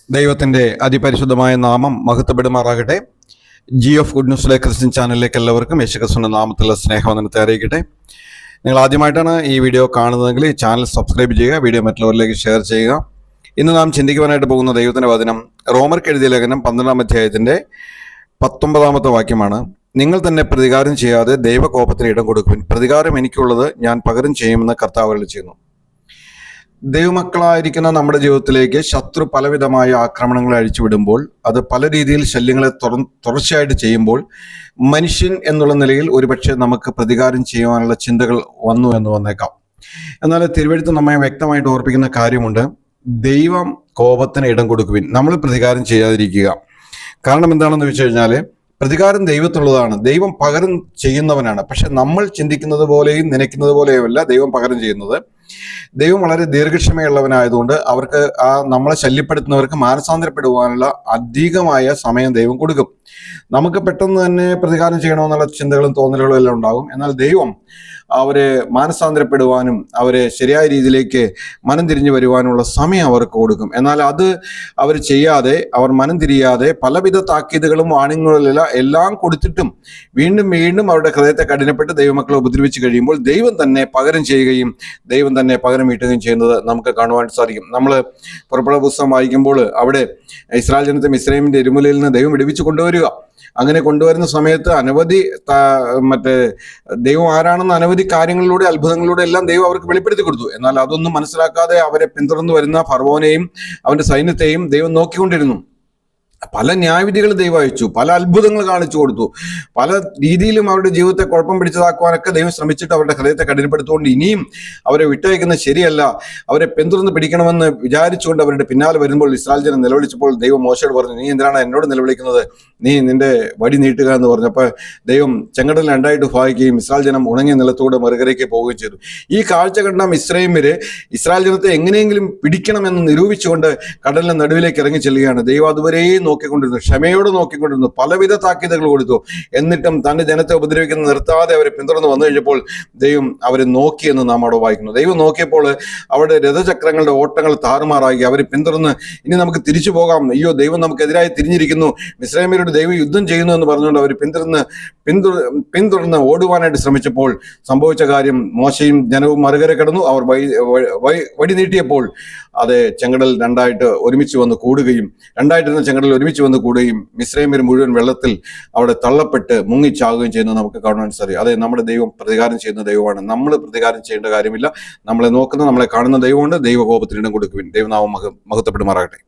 ദൈവത്തിൻ്റെ അതിപരിശുദ്ധമായ നാമം മഹത്വപ്പെടുമാറാകട്ടെ. G of good ന്യൂസിലെ Christian ചാനലിലേക്ക് എല്ലാവർക്കും യേശുക്രിസ്തുവിന്റെ നാമത്തിലുള്ള സ്നേഹവന്ദനത്തെ അറിയിക്കട്ടെ. നിങ്ങൾ ആദ്യമായിട്ടാണ് ഈ വീഡിയോ കാണുന്നതെങ്കിൽ ഈ ചാനൽ സബ്സ്ക്രൈബ് ചെയ്യുക, വീഡിയോ മറ്റുള്ളവരിലേക്ക് ഷെയർ ചെയ്യുക. ഇന്ന് നാം ചിന്തിക്കുവാനായിട്ട് പോകുന്ന ദൈവത്തിൻ്റെ വചനം റോമർക്ക് എഴുതിയ ലേഖനം 12-ാം അധ്യായത്തിൻ്റെ 19-ാമത്തെ വാക്യമാണ്. നിങ്ങൾ തന്നെ പ്രതികാരം ചെയ്യാതെ ദൈവകോപത്തിന് ഇടം കൊടുക്കുവിൻ, പ്രതികാരം എനിക്കുള്ളത്, ഞാൻ പകരം ചെയ്യുമെന്ന് കർത്താവ് അരുളിച്ചെയ്യുന്നു. ദൈവമക്കളായിരിക്കുന്ന നമ്മുടെ ജീവിതത്തിലേക്ക് ശത്രു പലവിധമായ ആക്രമണങ്ങൾ അഴിച്ചുവിടുമ്പോൾ, അത് പല രീതിയിൽ ശല്യങ്ങളെ തുടർച്ചയായിട്ട് ചെയ്യുമ്പോൾ, മനുഷ്യൻ എന്നുള്ള നിലയിൽ ഒരുപക്ഷെ നമുക്ക് പ്രതികാരം ചെയ്യുവാനുള്ള ചിന്തകൾ വന്നു എന്ന് വന്നേക്കാം. എന്നാൽ തിരുവെഴുത്ത് നമ്മെ വ്യക്തമായിട്ട് ഓർപ്പിക്കുന്ന കാര്യമുണ്ട്. ദൈവം കോപത്തിന് ഇടം കൊടുക്കുവിൻ, നമ്മൾ പ്രതികാരം ചെയ്യാതിരിക്കുക. കാരണം എന്താണെന്ന് വെച്ച് കഴിഞ്ഞാൽ, പ്രതികാരം ദൈവത്തിനുള്ളതാണ്. ദൈവം പകരം ചെയ്യുന്നവനാണ്. പക്ഷെ നമ്മൾ ചിന്തിക്കുന്നത് പോലെയും നനയ്ക്കുന്നത് പോലെയുമല്ല ദൈവം പകരം ചെയ്യുന്നത്. ദൈവം വളരെ ദീർഘക്ഷമയുള്ളവനായതുകൊണ്ട് അവർക്ക് നമ്മളെ ശല്യപ്പെടുത്തുന്നവർക്ക് മാനസാന്തരപ്പെടുവാനുള്ള അധികമായ സമയം ദൈവം കൊടുക്കും. നമുക്ക് പെട്ടെന്ന് തന്നെ പ്രതികാരം ചെയ്യണമെന്നുള്ള ചിന്തകളും തോന്നലുകളും എല്ലാം ഉണ്ടാകും. എന്നാൽ ദൈവം അവരെ മാനസാന്തരപ്പെടുവാനും അവരെ ശരിയായ രീതിയിലേക്ക് മനം തിരിഞ്ഞു വരുവാനുള്ള സമയം അവർക്ക് കൊടുക്കും. എന്നാൽ അത് അവർ ചെയ്യാതെ, അവർ മനം തിരിയാതെ പലവിധ താക്കീതുകളും വാണിങ്ങുകളില്ല എല്ലാം കൊടുത്തിട്ടും വീണ്ടും വീണ്ടും അവരുടെ ഹൃദയത്തെ കഠിനപ്പെട്ട് ദൈവമക്കളെ ഉപദ്രവിച്ച് കഴിയുമ്പോൾ ദൈവം തന്നെ പകരം ചെയ്യുകയും ദൈവം തന്നെ പകരം വീട്ടുകയും ചെയ്യുന്നത് നമുക്ക് കാണുവാൻ സാധിക്കും. നമ്മൾ പുറപ്പെടുന്ന പുസ്തകം വായിക്കുമ്പോൾ അവിടെ ഇസ്രായേൽ ജനത്തെ മിസ്രൈമിന്റെ ഇരുമുലയിൽ നിന്ന് ദൈവം വിടുവിച്ച് കൊണ്ടുവരിക. അങ്ങനെ കൊണ്ടുവരുന്ന സമയത്ത് അനവധി ദൈവം ആരാണെന്ന് അനവധി കാര്യങ്ങളിലൂടെ അത്ഭുതങ്ങളിലൂടെ എല്ലാം ദൈവം അവർക്ക് വെളിപ്പെടുത്തി കൊടുത്തു. എന്നാൽ അതൊന്നും മനസ്സിലാക്കാതെ അവരെ പിന്തുടർന്ന് വരുന്ന ഫറവോനെയും അവന്റെ സൈന്യത്തെയും ദൈവം നോക്കിക്കൊണ്ടിരുന്നു. പല ന്യായവിധികൾ ദൈവം അയച്ചു, പല അത്ഭുതങ്ങൾ കാണിച്ചു കൊടുത്തു, പല രീതിയിലും അവരുടെ ജീവിതത്തെ കുഴപ്പം പിടിച്ചതാക്കുവാനൊക്കെ ദൈവം ശ്രമിച്ചിട്ട് അവരുടെ ഹൃദയത്തെ കഠിനപ്പെടുത്തുകൊണ്ട് ഇനിയും അവരെ വിട്ടയക്കുന്നത് ശരിയല്ല, അവരെ പിന്തുടർന്ന് പിടിക്കണമെന്ന് വിചാരിച്ചുകൊണ്ട് അവരുടെ പിന്നാലെ വരുമ്പോൾ ഇസ്രായേൽ ജനം നിലവിളിച്ചപ്പോൾ ദൈവം മോശയോട് പറഞ്ഞു, നീ എന്തിനാണ് എന്നോട് നിലവിളിക്കുന്നത്, നീ നിന്റെ വടി നീട്ടുക എന്ന് പറഞ്ഞപ്പോൾ ദൈവം ചെങ്കടൽ രണ്ടായിട്ട് ഭാഗിക്കുകയും ഇസ്രായേൽ ജനം ഉണങ്ങിയ നിലത്തൂടെ മറുകരയ്ക്ക് പോവുകയും ചെയ്തു. ഈ കാഴ്ച കണ്ട മിസ്രൈമ്യര് ഇസ്രായേൽ ജനത്തെ എങ്ങനെയെങ്കിലും പിടിക്കണമെന്ന് നിരൂപിച്ചുകൊണ്ട് കടലിന്റെ നടുവിലേക്ക് ഇറങ്ങി ചെല്ലുകയാണ്. ദൈവം അതുവരെയും നോക്കിക്കൊണ്ടിരുന്നു, ക്ഷമയോട് നോക്കിക്കൊണ്ടിരുന്നു, പലവിധ താക്കീതുകൾ കൊടുത്തു. എന്നിട്ടും തന്റെ ജനത്തെ ഉപദ്രവിക്കുന്ന നിർത്താതെ അവരെ പിന്തുടർന്ന് വന്നു കഴിഞ്ഞപ്പോൾ ദൈവം അവരെ നോക്കിയെന്ന് നാം അവിടെ വായിക്കുന്നു. ദൈവം നോക്കിയപ്പോൾ അവിടെ രഥചക്രങ്ങളുടെ ഓട്ടങ്ങൾ താറുമാറായി. അവരെ പിന്തുടർന്ന് ഇനി നമുക്ക് തിരിച്ചു പോകാം, അയ്യോ ദൈവം നമുക്കെതിരായി തിരിഞ്ഞിരിക്കുന്നു, മിസ്രൈമ്യരോട് ദൈവം യുദ്ധം ചെയ്യുന്നു എന്ന് പറഞ്ഞുകൊണ്ട് അവർ പിന്തുടർന്ന് ഓടുവാനായിട്ട് ശ്രമിച്ചപ്പോൾ സംഭവിച്ച കാര്യം, മോശയും ജനവും മറുകര കിടന്നു. അവർ വടി നീട്ടിയപ്പോൾ അത് ചെങ്കടൽ രണ്ടായിട്ട് ഒരുമിച്ച് വന്ന് കൂടുകയും, രണ്ടായിട്ടിരുന്ന ചെങ്കടൽ ഒരുമിച്ച് വന്ന് കൂടുകയും മിസ്രൈമ്യർ മുഴുവൻ വെള്ളത്തിൽ അവിടെ തള്ളപ്പെട്ട് മുങ്ങിച്ചാകുകയും ചെയ്യുന്നത് നമുക്ക് കാണുവാൻ സാധിക്കും. അതെ, നമ്മുടെ ദൈവം പ്രതികാരം ചെയ്യുന്ന ദൈവമാണ്. നമ്മൾ പ്രതികാരം ചെയ്യേണ്ട കാര്യമില്ല. നമ്മളെ നോക്കുന്ന, നമ്മളെ കാണുന്ന ദൈവമുണ്ട്. ദൈവകോപത്തിന് ഇടം കൊടുക്കുവിൻ. ദൈവനാമം മഹത്വപ്പെടുമാറാകട്ടെ.